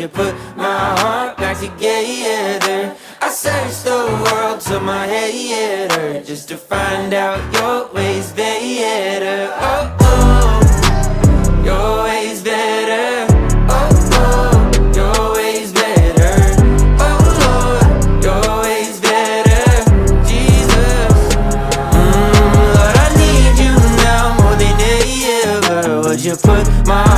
you put my heart back together? I searched the world till my head hurt just to find out your ways better. Oh, oh, your ways better. Oh, oh, your ways better. Oh, Lord, your ways better. Jesus, Lord, I need you now more than ever. Would you put my